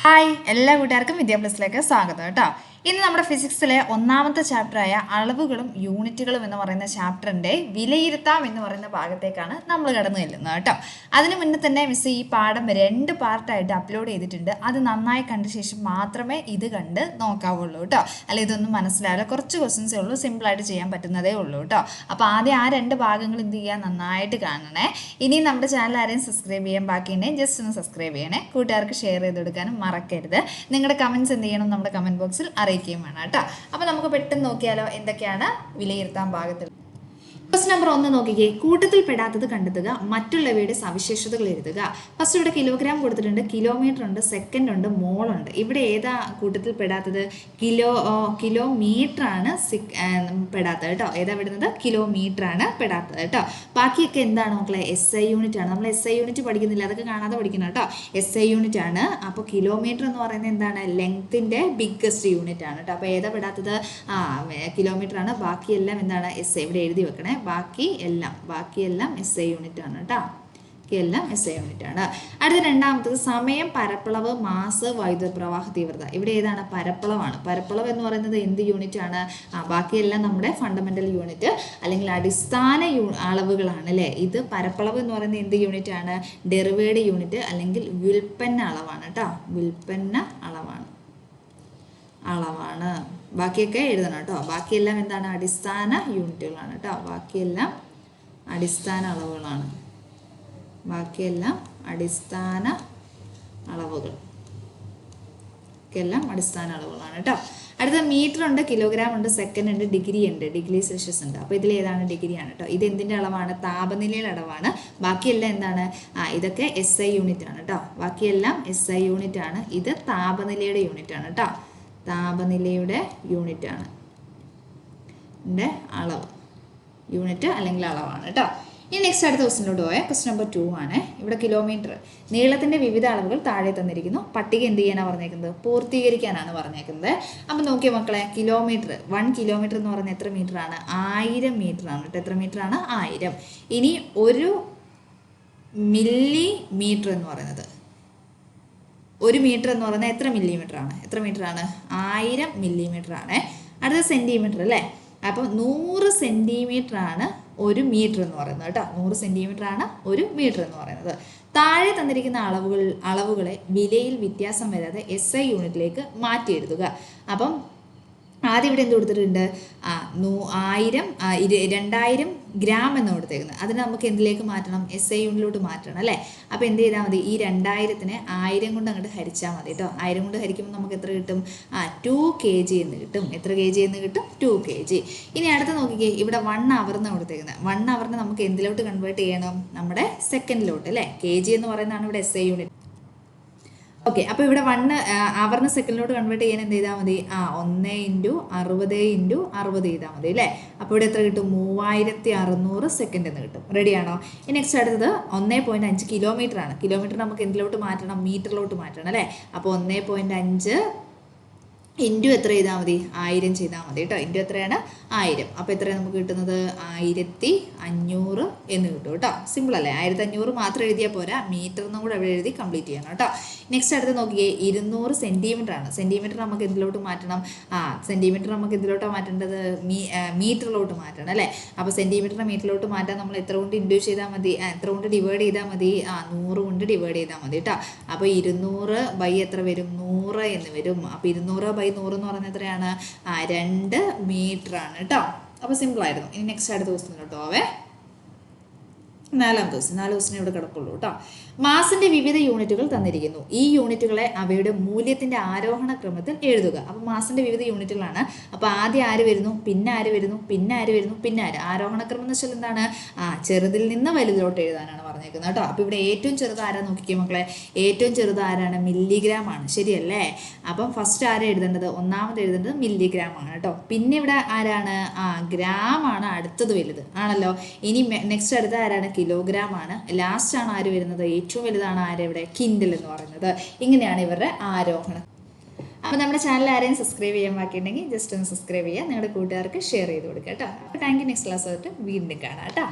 Hi എല്ലാ കൂട്ടുകാർക്കും വിദ്യാഭ്യാസത്തിലേക്ക് സ്വാഗതം കേട്ടോ. ഇന്ന് നമ്മുടെ ഫിസിക്സിലെ ഒന്നാമത്തെ ചാപ്റ്ററായ അളവുകളും യൂണിറ്റുകളും എന്ന് പറയുന്ന ചാപ്റ്ററിൻ്റെ വിലയിരുത്താം എന്ന് പറയുന്ന ഭാഗത്തേക്കാണ് നമ്മൾ കടന്നു ചെല്ലുന്നത് കേട്ടോ. അതിന് മുന്നേ തന്നെ മിസ് ഈ പാഠം 2 പാർട്ടായിട്ട് അപ്ലോഡ് ചെയ്തിട്ടുണ്ട്. അത് നന്നായി കണ്ട ശേഷം മാത്രമേ ഇത് കണ്ട് നോക്കാവുള്ളൂ കേട്ടോ. അല്ല ഇതൊന്നും മനസ്സിലാവില്ല, കുറച്ച് ക്വസ്റ്റ്യൻസേ ഉള്ളൂ, സിമ്പിളായിട്ട് ചെയ്യാൻ പറ്റുന്നതേ ഉള്ളൂ കേട്ടോ. അപ്പോൾ ആദ്യം ആ 2 ഭാഗങ്ങൾ എന്ത് ചെയ്യുക, നന്നായിട്ട് കാണണേ. ഇനിയും നമ്മുടെ ചാനൽ ആരെയും സബ്സ്ക്രൈബ് ചെയ്യാൻ ബാക്കിയുണ്ടെങ്കിൽ ജസ്റ്റ് ഒന്ന് സബ്സ്ക്രൈബ് ചെയ്യണേ. കൂട്ടുകാർക്ക് ഷെയർ ചെയ്ത് കൊടുക്കാനും മറക്കരുത്. നിങ്ങളുടെ കമൻറ്റ്സ് എന്ത് ചെയ്യണം, നമ്മുടെ കമൻറ്റ് ബോക്സിൽ അറിയിക്കുകയും വേണം കേട്ടോ. അപ്പോൾ നമുക്ക് പെട്ടെന്ന് നോക്കിയാലോ എന്തൊക്കെയാണ് വിലയിരുത്താൻ ഭാഗത്തിൽ. ക്വസ്റ്റ്യൻ നമ്പർ 1 നോക്കിക്കേ. കൂട്ടത്തിൽ പെടാത്തത് കണ്ടെത്തുക, മറ്റുള്ളവയുടെ സവിശേഷതകൾ എഴുതുക. ഫസ്റ്റ് ഇവിടെ കിലോഗ്രാം കൊടുത്തിട്ടുണ്ട്, കിലോമീറ്റർ ഉണ്ട്, സെക്കൻഡ് ഉണ്ട്, മോൾ ഉണ്ട്. ഇവിടെ ഏതാ കൂട്ടത്തിൽ പെടാത്തത്? കിലോമീറ്റർ ആണ് പെടാത്തത് കേട്ടോ. ഏതാ വിടുന്നത്? കിലോമീറ്റർ ആണ് പെടാത്തത് കേട്ടോ. ബാക്കിയൊക്കെ എന്താണ് മക്കളെ? SI യൂണിറ്റ് ആണ്. നമ്മൾ SI യൂണിറ്റ് പഠിക്കുന്നില്ല, അതൊക്കെ കാണാതെ പഠിക്കണം കേട്ടോ. SI യൂണിറ്റ് ആണ്. അപ്പോൾ കിലോമീറ്റർ എന്ന് പറയുന്നത് എന്താണ്? ലെങ്ത്തിന്റെ ബിഗ്ഗസ്റ്റ് യൂണിറ്റ് ആണ് കേട്ടോ. അപ്പോൾ ഏതാ പെടാത്തത്? കിലോമീറ്റർ ആണ്. ബാക്കിയെല്ലാം എന്താണ്? SI. ഇവിടെ എഴുതി വെക്കണേ. ബാക്കിയെല്ലാം SI യൂണിറ്റ് ആണ് കേട്ടോ. എല്ലാം SI യൂണിറ്റ് ആണ്. അടുത്ത രണ്ടാമത്തത് സമയം, പരപ്പളവ്, മാസ്, വൈദ്യുത പ്രവാഹ തീവ്രത. ഇവിടെ ഏതാണ്? പരപ്പളവാണ്. പരപ്പളവ് എന്ന് പറയുന്നത് എന്ത് യൂണിറ്റ് ആണ്? ബാക്കിയെല്ലാം നമ്മുടെ ഫണ്ടമെന്റൽ യൂണിറ്റ് അല്ലെങ്കിൽ അടിസ്ഥാന അളവുകളാണ് അല്ലേ. ഇത് പരപ്പളവ് എന്ന് പറയുന്നത് എന്ത് യൂണിറ്റ് ആണ്? ഡെറിവേഡ് യൂണിറ്റ് അല്ലെങ്കിൽ വ്യുൽപ്പന്ന അളവാണ് കേട്ടോ. വ്യുൽപ്പന്ന അളവാണ്. ബാക്കിയൊക്കെ എഴുതണം കേട്ടോ. ബാക്കിയെല്ലാം എന്താണ്? അടിസ്ഥാന യൂണിറ്റുകളാണ് കേട്ടോ. ബാക്കിയെല്ലാം അടിസ്ഥാന അളവുകളാണ്. ബാക്കിയെല്ലാം അടിസ്ഥാന അളവുകൾ. എല്ലാം അടിസ്ഥാന അളവുകളാണ് കേട്ടോ. അടുത്ത മീറ്റർ ഉണ്ട്, കിലോഗ്രാം ഉണ്ട്, സെക്കൻഡ് ഉണ്ട്, ഡിഗ്രി ഉണ്ട്, ഡിഗ്രി സെൽഷ്യസ് ഉണ്ട്. അപ്പോൾ ഇതിൽ ഏതാണ്? ഡിഗ്രിയാണ് കേട്ടോ. ഇത് എന്തിൻ്റെ അളവാണ്? താപനിലയുടെ അളവാണ്. ബാക്കിയെല്ലാം എന്താണ്? ഇതൊക്കെ SI യൂണിറ്റ് ആണ് കേട്ടോ. ബാക്കിയെല്ലാം SI യൂണിറ്റ് ആണ്. ഇത് താപനിലയുടെ യൂണിറ്റ് ആണ് കേട്ടോ. താപനിലയുടെ യൂണിറ്റ് ആണ് അളവ്. യൂണിറ്റ് അല്ലെങ്കിൽ അളവാണ് കേട്ടോ. ഇനി നെക്സ്റ്റ് അടുത്ത ക്വസ്റ്റിനോട്ട് പോയാൽ ക്വസ്റ്റ്യൻ നമ്പർ 2 ആണ്. ഇവിടെ കിലോമീറ്റർ, നീളത്തിന്റെ വിവിധ അളവുകൾ താഴെ തന്നിരിക്കുന്നു. പട്ടിക എന്ത് ചെയ്യാനാണ് പറഞ്ഞേക്കുന്നത്? പൂർത്തീകരിക്കാനാണ് പറഞ്ഞേക്കുന്നത്. അപ്പം നോക്കിയ മക്കളെ, കിലോമീറ്റർ 1 കിലോമീറ്റർ എന്ന് പറയുന്നത് എത്ര മീറ്റർ ആണ്? 1000 മീറ്റർ ആണ് കേട്ടോ. എത്ര മീറ്റർ ആണ്? 1000. ഇനി 1 മില്ലിമീറ്റർ എന്ന് പറയുന്നത്, 1 മീറ്റർ എന്ന് പറയുന്നത് എത്ര മില്ലിമീറ്റർ ആണ്? എത്ര മീറ്റർ ആണ്? 1000 മില്ലിമീറ്റർ ആണ്. അടുത്ത സെന്റിമീറ്റർ അല്ലേ. അപ്പം 100 സെന്റിമീറ്റർ ആണ് 1 മീറ്റർ എന്ന് പറയുന്നത് കേട്ടോ. 100 സെന്റിമീറ്റർ ആണ് 1 മീറ്റർ എന്ന് പറയുന്നത്. താഴെ തന്നിരിക്കുന്ന അളവുകളെ വിലയിൽ വ്യത്യാസം വരാതെ SI യൂണിറ്റിലേക്ക് മാറ്റി എഴുതുക. അപ്പം ആദ്യം ഇവിടെ എന്ത് കൊടുത്തിട്ടുണ്ട്? 2000 ഗ്രാം എന്ന് കൊടുത്തേക്കുന്നത്. അതിന് നമുക്ക് എന്തിലേക്ക് മാറ്റണം? SI യൂണിറ്റിലോട്ട് മാറ്റണം അല്ലേ. അപ്പോൾ എന്ത് ചെയ്താൽ മതി? ഈ 2000നെ 1000 കൊണ്ട് അങ്ങോട്ട് ഹരിച്ചാൽ മതി കേട്ടോ. 1000 കൊണ്ട് ഹരിക്കുമ്പോൾ നമുക്ക് എത്ര കിട്ടും? 2 kg എന്ന് കിട്ടും. എത്ര kg എന്ന് കിട്ടും? 2 kg. ഇനി അടുത്ത് നോക്കിക്കേ, ഇവിടെ 1 അവർ എന്ന് കൊടുത്തേക്കുന്നത്. 1 അവറിനെ നമുക്ക് എന്തിലോട്ട് കൺവേർട്ട് ചെയ്യണം? നമ്മുടെ സെക്കൻഡിലോട്ട് അല്ലേ. kg എന്ന് പറയുന്നതാണ് ഇവിടെ SI യൂണിറ്റ്. ഓക്കെ, അപ്പോൾ ഇവിടെ 1 അവറിന് സെക്കൻഡിലോട്ട് കൺവേർട്ട് ചെയ്യാൻ എന്ത് ചെയ്താൽ മതി? 1 × 60 × 60 ചെയ്താൽ മതി അല്ലേ. അപ്പോൾ ഇവിടെ എത്ര കിട്ടും? 3600 സെക്കൻഡ് എന്ന് കിട്ടും. റെഡിയാണോ? ഇനി നെക്സ്റ്റ് അടുത്തത് 1.5 കിലോമീറ്റർ ആണ്. കിലോമീറ്റർ നമുക്ക് എന്തിലോട്ട് മാറ്റണം? മീറ്ററിലോട്ട് മാറ്റണം അല്ലേ. അപ്പോൾ 1.5 ഇൻറ്റു എത്ര ചെയ്താൽ മതി? 1000 ചെയ്താൽ മതി കേട്ടോ. ഇൻറ്റു എത്രയാണ്? 1000. അപ്പോൾ എത്രയാണ് നമുക്ക് കിട്ടുന്നത്? 1500 എന്ന് കിട്ടും കേട്ടോ. സിമ്പിൾ അല്ലേ. 1500 മാത്രം എഴുതിയാൽ പോരാ, മീറ്റർ എന്നും കൂടെ അവിടെ എഴുതി കംപ്ലീറ്റ് ചെയ്യണം കേട്ടോ. നെക്സ്റ്റ് അടുത്ത് നോക്കിയേ, 200 സെൻറ്റിമീറ്റർ ആണ്. സെൻറ്റിമീറ്റർ നമുക്ക് എന്തിലോട്ട് മാറ്റണം? സെൻറ്റിമീറ്റർ നമുക്ക് എന്തിലോട്ടാണ് മാറ്റേണ്ടത്? മീറ്ററിലോട്ട് മാറ്റണം അല്ലേ. അപ്പോൾ സെൻറ്റിമീറ്ററിനെ മീറ്ററിലോട്ട് മാറ്റാൻ നമ്മൾ എത്ര കൊണ്ട് ഇൻഡ്യൂസ് ചെയ്താൽ മതി? എത്ര കൊണ്ട് ഡിവൈഡ് ചെയ്താൽ മതി? 100 കൊണ്ട് ഡിവൈഡ് ചെയ്താൽ മതി കേട്ടോ. അപ്പോൾ 200 ബൈ എത്ര വരും? 100 എന്ന് വരും. അപ്പോൾ 200 ബൈ 100 എന്ന് പറയുന്നത് എത്രയാണ്? 2 മീറ്റർ ആണ് കേട്ടോ. അപ്പോൾ സിമ്പിൾ ആയിരുന്നു. ഇനി നെക്സ്റ്റ് അടുത്ത ക്വസ്റ്റ്യനിലോട്ട് പോവേ. 4 ക്വസ്റ്റ്യൻ ഇവിടെ കിടക്കുള്ളൂ കേട്ടോ. മാസിന്റെ വിവിധ യൂണിറ്റുകൾ തന്നിരിക്കുന്നു. ഈ യൂണിറ്റുകളെ അവയുടെ മൂല്യത്തിന്റെ ആരോഹണ ക്രമത്തിൽ എഴുതുക. അപ്പോൾ മാസിന്റെ വിവിധ യൂണിറ്റുകളാണ്. അപ്പോൾ ആദ്യം ആര് വരുന്നു? പിന്നെ ആര് വരുന്നു? പിന്നെ ആര് വരുന്നു? പിന്നെ ആര്? ആരോഹണ ക്രമം എന്ന് വെച്ചാൽ എന്താണ്? ചെറുതിൽ നിന്ന് വലുതിലോട്ട് എഴുതാനാണ് പറഞ്ഞേക്കുന്നത് കേട്ടോ. അപ്പോൾ ഇവിടെ ഏറ്റവും ചെറുത് ആരാ നോക്കിക്കേ മക്കളെ. ഏറ്റവും ചെറുത് ആരാണ്? മില്ലിഗ്രാം ആണ്. ശരിയല്ലേ. അപ്പം ഫസ്റ്റ് ആരാ എഴുതേണ്ടത്? ഒന്നാമത് എഴുതേണ്ടത് മില്ലിഗ്രാം ആണ് കേട്ടോ. പിന്നെ ഇവിടെ ആരാണ്? ഗ്രാം ആണ് അടുത്തത് വലുത് ആണല്ലോ. ഇനി നെക്സ്റ്റ് അടുത്ത ആരാണ്? കിലോഗ്രാം ആണ്. ലാസ്റ്റ് ആണ് ആര് വരുന്നത്? ഏറ്റവും വലുതാണ് ആരെവിടെ? കിൻഡൽ എന്ന് പറയുന്നത്. ഇങ്ങനെയാണ് ഇവരുടെ ആരോഹണം. അപ്പോൾ നമ്മുടെ ചാനൽ ആരെയും സബ്സ്ക്രൈബ് ചെയ്യാൻ ബാക്കിയുണ്ടെങ്കിൽ ജസ്റ്റ് ഒന്ന് സബ്സ്ക്രൈബ് ചെയ്യുക. നിങ്ങളുടെ കൂട്ടുകാർക്ക് ഷെയർ ചെയ്ത് കൊടുക്കുക കേട്ടോ. അപ്പോൾ താങ്ക് യു. നെക്സ്റ്റ് ക്ലാസ് ആയിട്ട് വീണ്ടും കാണാം കേട്ടോ.